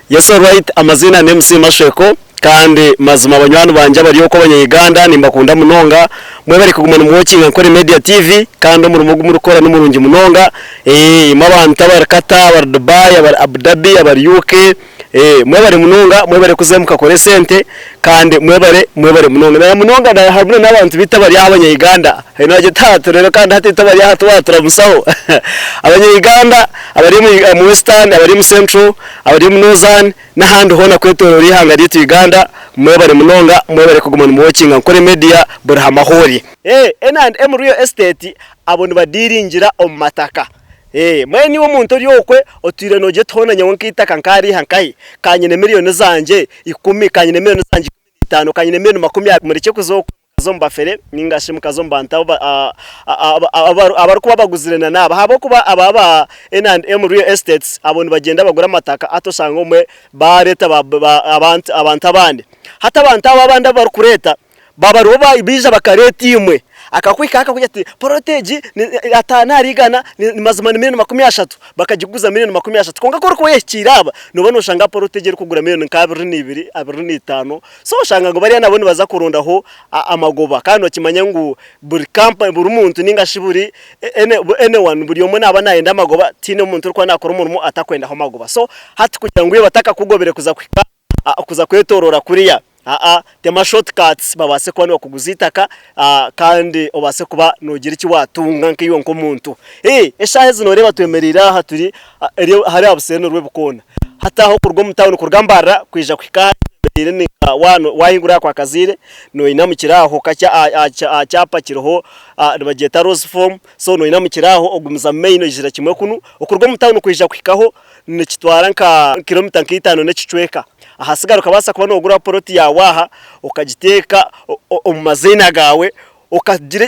Yes alright, amazina ni MC Masheko kandi mazima abanywanu banje bari yoko abanyayiganda nimbakunda munonga mwe bari kugumana muwatching Nkore Media TV kandi mu rumugu murukora n'umurungi munonga mabantu abarakata bar Dubai bar Abu Dhabi bar UK mwe bari munonga mwe bari kuzemuka kore sente kandi mwe bari munonga na munonga na haruna n'abantu bita bari abanyayiganda naje tatu rero kandi hatita bari hatwatura musaho abanyayiganda abari mu Western abari mu Central abari mu Northern n'ahandi hona kwetorera ihanga rito Uganda mwe bari munonga mwe bari kugumana muwatching Nkore Media burhamahori N&M Real Estate abone badiringira omataka mwe niwo muntu ryokwe otire noje tona nyawonkita kankari hankai kanyine miliyoni zanje 10 kanyine miliyoni zanje 15 kanyine miliyoni 20 mureke kuzomba fere ningashe mukazomba ntaba abarukuba baguzirana naba habo kuba ababa N&M Real Estates abone bagenda bagura amataka atosanga umwe bareta abantu abandi hata abantu abandi barukureta babaruba ibija bakareti imwe akakwika akakuja ati protege atanarigana ni mazima ni 130 bakagiguza 130 konga ko ruko yekiraba nubona ushanga protege ri kugura 22 25 so ushanga ngo bari nabone baza kurundaho amagoba kandi okimanya ngo buri company buri muntu ningashiburi anyone buri yomo naba naenda amagoba tine umuntu riko nakora umurimo atakwenda ho amagoba so hati kugira ngo bataka kugobere kuza kwetorora kuriya tema shortcuts babase kwa no kuguzitaka kandi obase kuba nogira iki watunga nkiyo nko muntu eshahe zino reba twemerira haturi hari abuseno rwe bukona hataho kurwo mutawuni kurgambara kwija kwika ni wano wahingura kwa kazire no inamukiraho kacha cyapa kiroho bageta rose form so no inamukiraho ogumuza main ijira kimwe kunu ukurwo mutawuni kwija kwikaho ni kitwara nka kilomita 5 n'icicweka ahasigara ukabasa kuba nogura poroti yawaha ukagiteka umazina gawe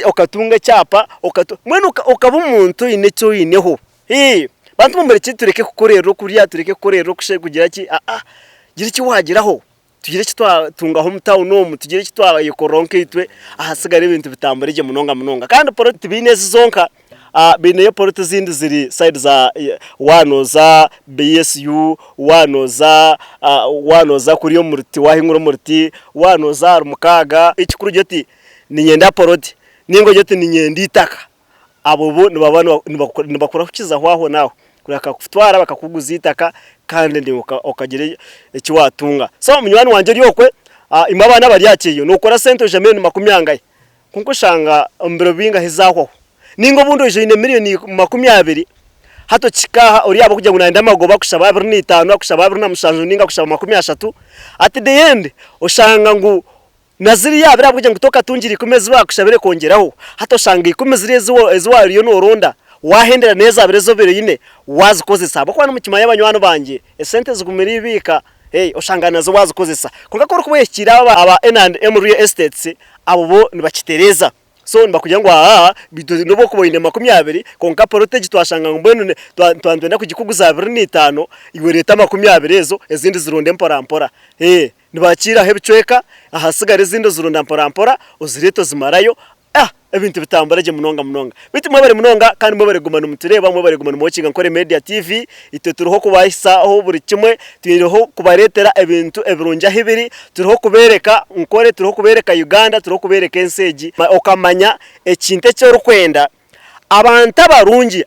ukatunga cyapa mwene ukaba umuntu inecyo yineho bantu mumbere kitureke kukorera kuriya tureke kukorera kushe kugira ki gira iki wagiraho tugire ki twatungaho mutawuno tugire ki twayekoronke itwe ahasigara ibintu bitambarije munonga kandi poroti binezi zonka bine poroti zindi ziri side za wano za BSU wano za kuriyo murti wahingura murti wano za mukaga ikikuru geti ninyenda poroti ningo geti ninyenda itaka abo bo nibakora kukiza hwaho naho kuraka kutwara bakakuguza itaka kandi ndi ukagire iki watunga so munywani wanje ryokwe imabana bari yakiyo nukora sente jamene 20 kunko shanga mbero binga hizaho ningo bundo je miliyoni 20 hato chikaha uri abo kujya gunaenda magoba kushaba 25 kushaba 27 ninga kushaba 30 at the end ushanga ngo naziri yabira kujya gutoka tunjiri kumezi bakushabire kongeraho hato shanga ikumezi ezo riyo no ronda wahendera neza abirezo bere yine wazikozesa bakwa no mukima y'abanywano banje esente zigumira ibika ushanga nazo wazikozesa konga ko kubekira aba N&M Real Estates abo bo nibakitereza so nibakugira ngo bidoze no kuboyine 20 konka protege twashanga ngo mbone twandwenda kugikuguza 25 iwe leta 20 ezo ezindi zironde mpora nibakira hebicweka ahasigara ezindi zironda mpora uzireto zimarayo ebintu bitambaraje munonga biti mwe bari munonga kandi mwe bari gumana umutureba mwe bari gumana muwatching Nkore Media TV iteturuho kubahisa aho buri kimwe turiho kubaretera ebintu ebirunja hibiri turiho kubereka Nkore turiho kubereka Uganda turiho kubereka enseji okamanya ekinte cyo rukwenda abantu abarungi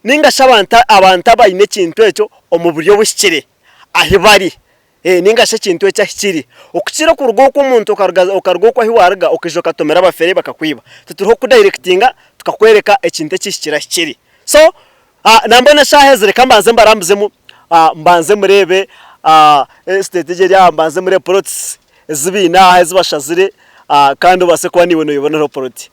ninga shabanta abantu abayine kintu ekyo omuburyo bushikire ahibari ninga she kintu echa hikiri ukukira ku rugo ko umuntu ukargo ko hiwarga ukijo katomera abafere bakakwiba tuturiho kudirectinga tukakwereka ekinte kishikira hikiri so nambona shahezere kambanze mbarambuzemo mbanze murebe strategy ya mbanze mure plots zibina ezibashazire kandi base kwa niwe no yibona plot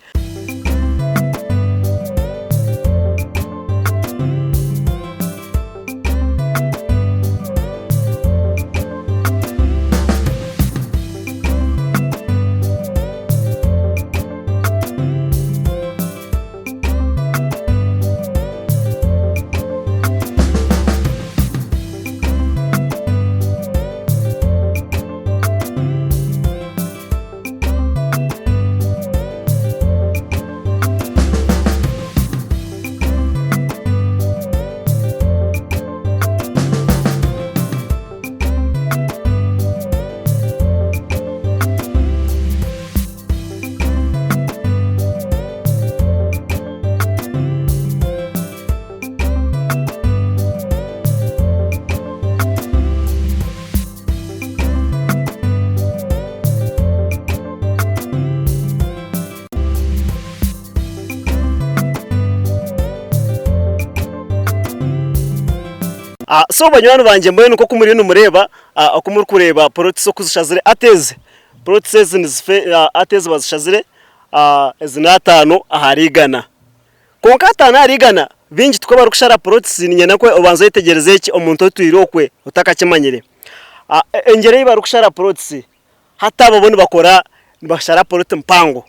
So banywani banje mbone nuko kumuri no mureba akumuri kureba product so kuzishazire ateze product ateze bazishazire ezinatano aharigana konka atano aharigana bingi tukaba rukushara product nyene ko ubanza yitegereze iki omuntu tuyirokwe utakakimanyire engere barukushara product hata babone bakora bashara product mpango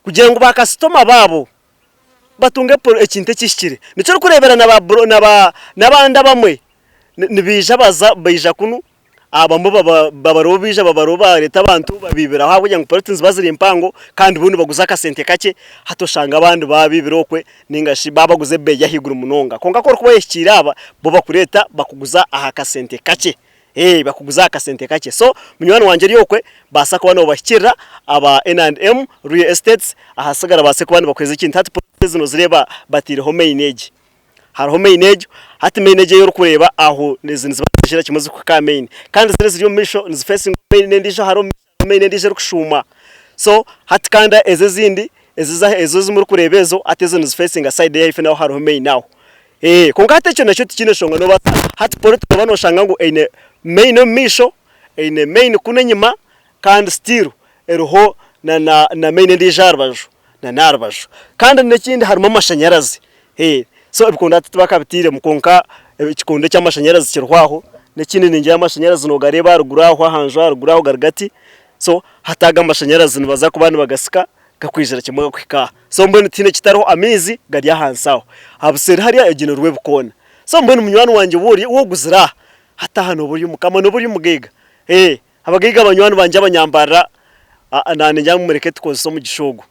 kugira ngo ba customer babo batunge ekinte kishikire nico kurebera nabanda bamwe nibija baza bayija kunu abambo babarobija babaroba leta abantu babibira aho kugira ngo products baziri impango kandi bundi baguza kasente kake hatoshanga abandi babibirokwe ningashi babaguze beya higuru munonga konga ko kuba yishikira aba bo bakureta bakuguza aha kasente kake bakuguza kasente kake so munywani wanje riyokwe basa ko bano bashyikira aba N&M real estates ahasagara base ko bano bakweze ikintu hati zino zireba batire ho mainage haro mainage hati mainage yo kureba aho nezinzi bazishira kimaze ku ka main kandi ziri yo misho ni facing main ndisho haro main ndisho kushuma so hati kanda ezezindi ezo zimuri kurebezo ateze ni facing side ya ife naho haro main naho konga hati cyo nacho tikine shonga no bata hati porto bano shanga ngo ene main misho ene main kunanyima kandi still eroho na main ndisho arbaju na narbajo kandi n'ikindi harimo amashanyarazi so ibikunda tubakabitire mukonka ikikunde cy'amashanyarazi kirwaho n'ikindi ninjye amashanyarazi no gareba ruguraho hanje ruguraho gargati so hataga amashanyarazi nibaza ku bantu bagasika gakwijera kimwe kwika so mbone tine kitariho amizi gari yahansaho habuseri hariya egene ruwe bukona so mbone munywani wanje buri wo guzira hata hano buri mukama no buri mugega abagiga abanywani banje abanyambara nane njya mu market kozo so mu gishogo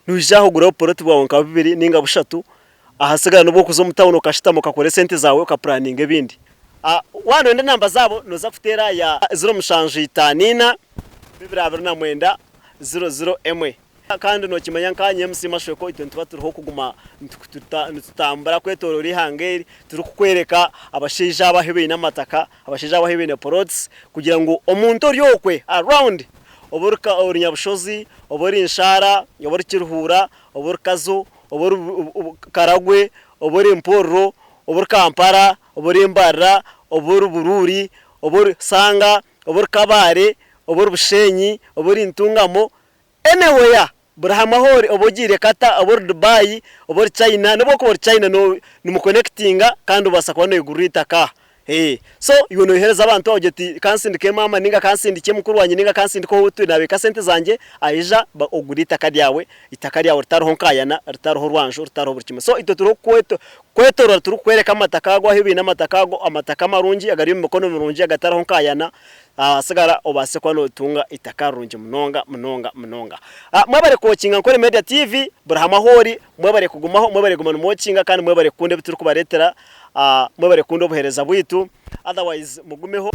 nujaho gura poroti bwawe nka bibiri ninga bushatu ahasigara no kuzo mutawuno kashitamo kakore sente zawe ka planning ebindi wano ende namba zabo noza kutera ya 0 bibirabira na mwenda 00 kandi no kimanya nkanye MC Mashweko itwe turiho kuguma tutambara kwetorori hangeri turi kukwereka abashija abahebeye n'amataka abashija abahebeye na porots kugira ngo omuntu ryokwe around oburka orunyabushozi obori inshara obori kiruhura obori kazo obori karagwe obori mporo obori kampara obori mbara obori bururi obori sanga obori kabare obori bushenyi obori ntungamo anywhere burahamahore obogire kata obori Dubai obori China nabo ko obori China no nimconnectinga kandi ubasa kubona igurita ka so yuno hereza abantu ogeti kansindike mama ninga kansindike mukuru wanye ninga kansindike ho tu nabe kasente zanje aija ba ogurita kadyawe itakariya urtaro honkayana urtaro rwanje urtaro burkime so ito turu kwetorora turu kwereka amatakago ahibi n'amatakago amataka marungi agari mu mukono murungi agataro honkayana sigara obase kwa no tunga itakarungi munonga mwabare kokinga nkore Media TV burahamahori mwabare kugumaho mwabare gumana mokinga kandi mwabare kunde bituru kubaretera mwabare kunde obuhereza bwitu otherwise mugumeho.